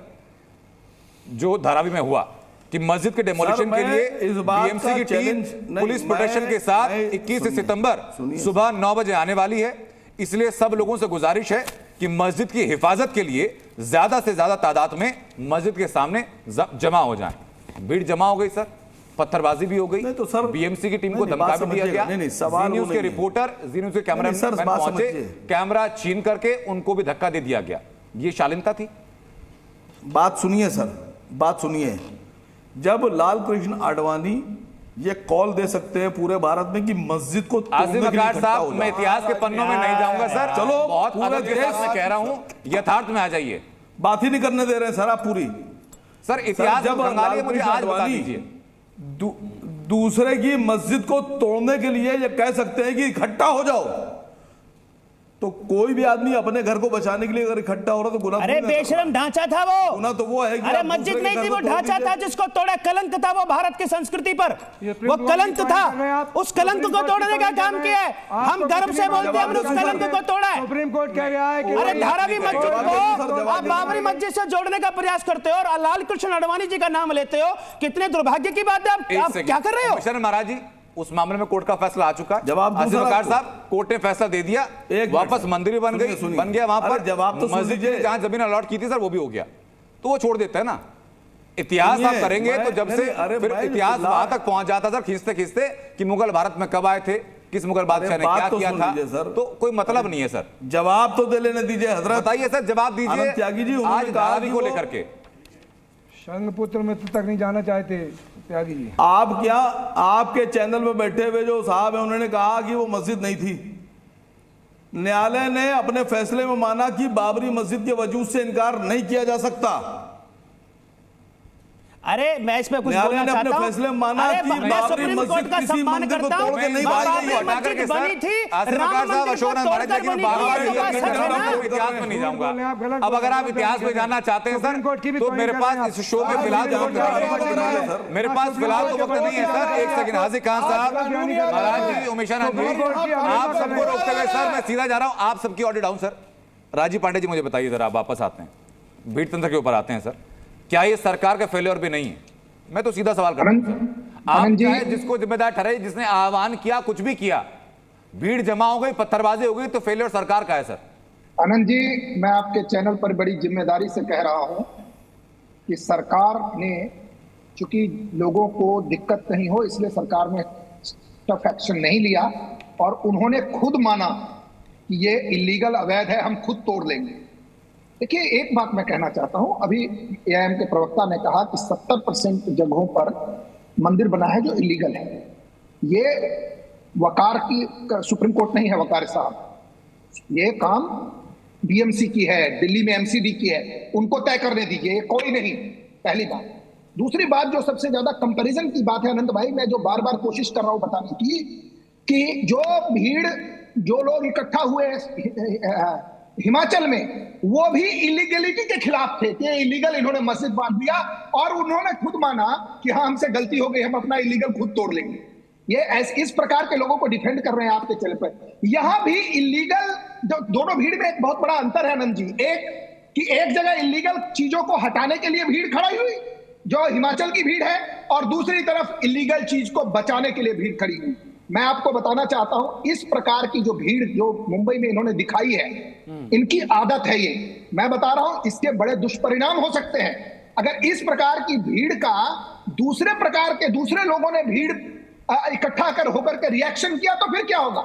जो धारावी में हुआ कि मस्जिद के डेमोलिशन के लिए बीएमसी की टीम पुलिस प्रोटेक्शन के साथ 21 सितंबर सुबह 9 बजे आने वाली है। इसलिए सब लोगों से गुजारिश है कि मस्जिद की हिफाजत के लिए ज्यादा से ज्यादा तादाद में मस्जिद के सामने जमा हो जाएं। भीड़ जमा हो गई सर, पत्थरबाजी भी हो गई, तो सर बीएमसी की टीम को धमका भी दिया गया। जी न्यूज के रिपोर्टर, जी न्यूज के कैमरामैन पहुंचे, कैमरा छीन करके उनको भी धक्का दे दिया गया। ये शालीनता थी? बात सुनिए सर, बात सुनिए। जब लाल कृष्ण आडवाणी ये कॉल दे सकते हैं पूरे भारत में कि मस्जिद को आसिम अकार साहब, मैं इतिहास के पन्नों में नहीं जाऊंगा सर, चलो बहुत पूरे देश में कह रहा हूं, यथार्थ में आ जाइए। बात ही नहीं करने दे रहे हैं सर आप पूरी। सर इतिहास जब मुझे आज बता दीजिए। दूसरे की मस्जिद को तोड़ने के लिए ये कह सकते हैं कि इकट्ठा हो जाओ, तो कोई भी आदमी अपने घर को बचाने के लिए अगर इकट्ठा हो रहा तो गुनाह। अरे बेशरम ढांचा था वो, गुनाह तो वो है कि अरे मस्जिद नहीं थी, वो ढांचा था जिसको तोड़ा। कलंक था वो भारत की संस्कृति पर, वो कलंक था। उस कलंक को तोड़ने का काम किया है। हम गर्व से बोलते हैं हमने उस कलंक को तोड़ा है। सुप्रीम कोर्ट कह रहा है कि अरे धारावी मस्जिद को आप बाबरी मस्जिद से जोड़ने का प्रयास करते हो और लाल कृष्ण आडवाणी जी का नाम लेते हो। कितने दुर्भाग्य की बात है। आप क्या कर रहे हो? महाराज जी, उस मामले में कोर्ट का फैसला आ चुका है। जवाब साहब, कोर्ट ने फैसला दे दिया, वापस मंदिर बन गया वहां पर। जवाब तो मस्जिद जहां जमीन अलॉट की थी सर, वो भी हो गया, तो वो छोड़ देता है ना। इतिहास आप करेंगे तो जब से फिर इतिहास वहां तक पहुंच जाता सर, खींचते खींचते कि मुगल भारत में कब आए थे, किस मुगल बादशाह ने क्या किया था, तो कोई मतलब नहीं है सर। जवाब तो दे लेने दीजिए हजरत। बताइए सर, जवाब दीजिए त्यागी जी आज धारावी को लेकर के। संघपुत्र में तक नहीं जाना चाहते त्यागी जी। आप क्या, आपके चैनल में बैठे हुए जो साहब हैं उन्होंने कहा कि वो मस्जिद नहीं थी। न्यायालय ने अपने फैसले में माना कि बाबरी मस्जिद के वजूद से इनकार नहीं किया जा सकता। अरे मैं इसमें कुछ बोलना चाहता हूं। अपने फैसले में माना कि बाबरी मस्जिद किसी मंदिर को तोड़ के नहीं बाबरी बनी थी, राम मंदिर को तोड़कर बनी थी। इतिहास में नहीं जाऊंगा। अब अगर आप इतिहास में जानना चाहते हैं सर, तो मेरे पास इस शो में फिलहाल मेरे पास फिलहाल तो वक्त नहीं है सर। एक सेकंड, हाजिर खान साहब, महाराज जी, उमेशानंद जी, आप सबको रोकते हुए सर मैं सीधा जा रहा हूं। आप सबकी audio down sir. Rajeev Pandey ji, मुझे बताइए जरा, आप वापस आते हैं, भीड़ तंत्र के ऊपर आते हैं सर। क्या ये सरकार का फेलियर भी नहीं है? मैं तो सीधा सवाल करता हूं। आप चाहे जिसको जिम्मेदार ठहराइए, जिसने आह्वान किया, कुछ भी किया, भीड़ जमा हो गई, पत्थरबाजी हो गई, तो फेलियर सरकार का है सर। आनंद जी, मैं आपके चैनल पर बड़ी जिम्मेदारी से कह रहा हूं कि सरकार ने, चूंकि लोगों को दिक्कत नहीं हो इसलिए सरकार ने टफ एक्शन नहीं लिया, और उन्होंने खुद माना कि ये इलीगल, अवैध है, हम खुद तोड़ लेंगे। देखिए, एक बात मैं कहना चाहता हूं, अभी एआईएम के प्रवक्ता ने कहा कि 70% जगहों पर मंदिर बना है जो इलीगल है। ये वकार की, सुप्रीम कोर्ट नहीं है वकार साहब, ये काम बीएमसी की है, दिल्ली में एमसीडी की है, उनको तय करने दीजिए, कोई नहीं। पहली बात। दूसरी बात, जो सबसे ज्यादा कंपैरिजन की बात है अनंत भाई, मैं जो बार बार कोशिश कर रहा हूं बताने की, कि जो भीड़, जो लोग इकट्ठा हुए हिमाचल में, वो भी इलीगलिटी के खिलाफ थे कि इलीगल इन्होंने मस्जिद बांध दिया, और उन्होंने खुद माना कि हाँ हमसे गलती हो गई, हम अपना इलीगल खुद तोड़ लेंगे। ये इस प्रकार के लोगों को डिफेंड कर रहे हैं आपके चैनल पर। यहां भी इलीगल, दोनों भीड़ में एक बहुत बड़ा अंतर है आनंद जी। एक कि एक जगह इलीगल चीजों को हटाने के लिए भीड़ खड़ी हुई, जो हिमाचल की भीड़ है, और दूसरी तरफ इलीगल चीज को बचाने के लिए भीड़ खड़ी हुई। मैं आपको बताना चाहता हूं, इस प्रकार की जो भीड़ जो मुंबई में इन्होंने दिखाई है, इनकी आदत है ये। मैं बता रहा हूं, इसके बड़े दुष्परिणाम हो सकते हैं। अगर इस प्रकार की भीड़ का दूसरे प्रकार के दूसरे लोगों ने भीड़ इकट्ठा कर होकर के रिएक्शन किया तो फिर क्या होगा?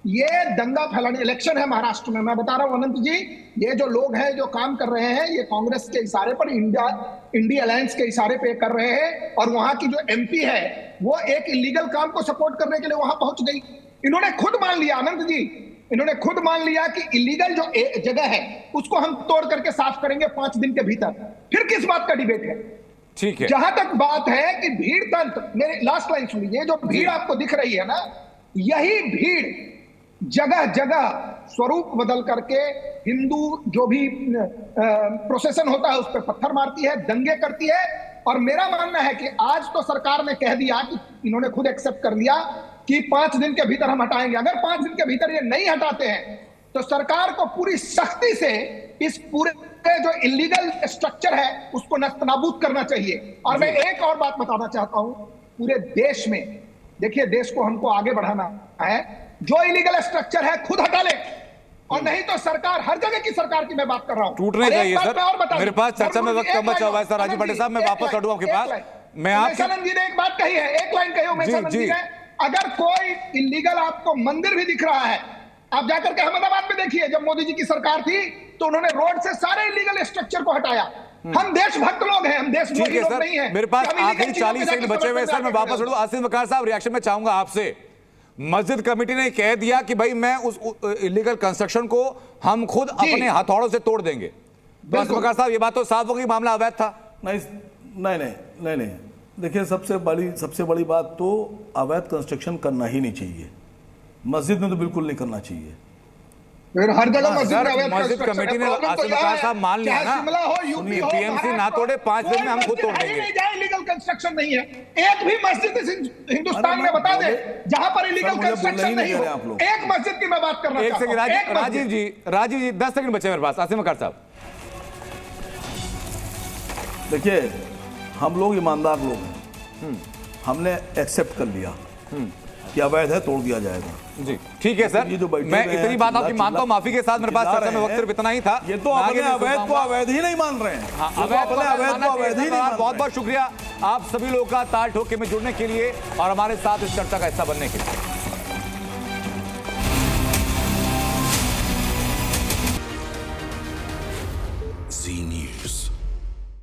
ये दंगा फैलाने, इलेक्शन है महाराष्ट्र में, मैं बता रहा हूं अनंत जी, ये जो लोग हैं जो काम कर रहे हैं ये कांग्रेस के इशारे पर, इंडिया अलायंस के इशारे पे कर रहे हैं, और वहां की जो एमपी है वो एक इलीगल काम को सपोर्ट करने के लिए वहां पहुंच गई। इन्होंने खुद मान लिया अनंत जी, इन्होंने खुद मान लिया कि इलीगल जो जगह है उसको हम तोड़ करके साफ करेंगे 5 दिन के भीतर। फिर किस बात का डिबेट है? ठीक है। जहां तक बात है कि भीड़ तंत्र, मेरी लास्ट लाइन सुनिए, जो भीड़ आपको दिख रही है ना, यही भीड़ जगह जगह स्वरूप बदल करके हिंदू जो भी प्रोसेशन होता है उस पर पत्थर मारती है, दंगे करती है। और मेरा मानना है कि आज तो सरकार ने कह दिया कि इन्होंने खुद एक्सेप्ट कर लिया कि 5 दिन के भीतर हम हटाएंगे। अगर 5 दिन के भीतर ये नहीं हटाते हैं तो सरकार को पूरी सख्ती से इस पूरे जो इलीगल स्ट्रक्चर है उसको नस्तनाबूद करना चाहिए। और मैं एक और बात बताना चाहता हूं, पूरे देश में देखिए, देश को हमको आगे बढ़ाना है, जो इलीगल स्ट्रक्चर है खुद हटा ले, और नहीं तो सरकार, हर जगह की सरकार की मैं बात कर रहा हूं, टूटने चाहिए सर। मेरे पास चर्चा में वक्त कम बचा हुआ है सर। राजीव पाटिल साहब, मैं वापस लौटूं आपके पास। मैं आपसे जी ने एक बात कही है, एक लाइन कही उमेशानंद जी ने, अगर कोई इलीगल आपको मंदिर भी दिख रहा है, आप जाकर के अहमदाबाद में देखिए, जब मोदी जी की सरकार थी तो उन्होंने रोड से सारे इलीगल स्ट्रक्चर को हटाया। हम देशभक्त लोग हैं, हम देशद्रोही लोग नहीं हैं। मेरे पास आखिरी 40 सेकंड बचे हुए सर, मैं वापस लौटूं। आसिफ वकार साहब, रिएक्शन में चाहूंगा आपसे। मस्जिद कमेटी ने कह दिया कि भाई मैं उस इलीगल कंस्ट्रक्शन को हम खुद अपने हथौड़ों से तोड़ देंगे। तो आसिफ वकार साहब, ये बात तो साफ हो गई, मामला अवैध था। नहीं, देखिए, सबसे बड़ी बात तो अवैध कंस्ट्रक्शन करना ही नहीं चाहिए, मस्जिद में तो बिल्कुल नहीं करना चाहिए। फिर हर जगह मस्जिद कमेटी ने, आसिफ वकार साहब, मान लिया ना, बीएमसी ना तोड़े, 5 दिन में हम खुद तोड़ देंगे। इलीगल कंस्ट्रक्शन नहीं है, एक भी मस्जिद हिंदुस्तान में बता दे जहां पर इलीगल कंस्ट्रक्शन नहीं हो, एक मस्जिद की मैं बात करना चाहता हूं। राजीव जी 10 सेकंड बचे मेरे पास। आसिफ वकार साहब, देखिए, हम लोग ईमानदार लोग हैं, हमने एक्सेप्ट कर लिया कि अवैध है, तोड़ दिया जाएगा। जी ठीक है सर, मैं इतनी बात आपकी मानता हूं, माफी के साथ मेरे पास चर्चा में वक्त सिर्फ इतना ही था। ये तो अपने अवैध को अवैध ही नहीं मान रहे हैं। बहुत बहुत शुक्रिया आप सभी लोगों का ताल ठोके में जुड़ने के लिए और हमारे साथ इस चर्चा का हिस्सा बनने के लिए।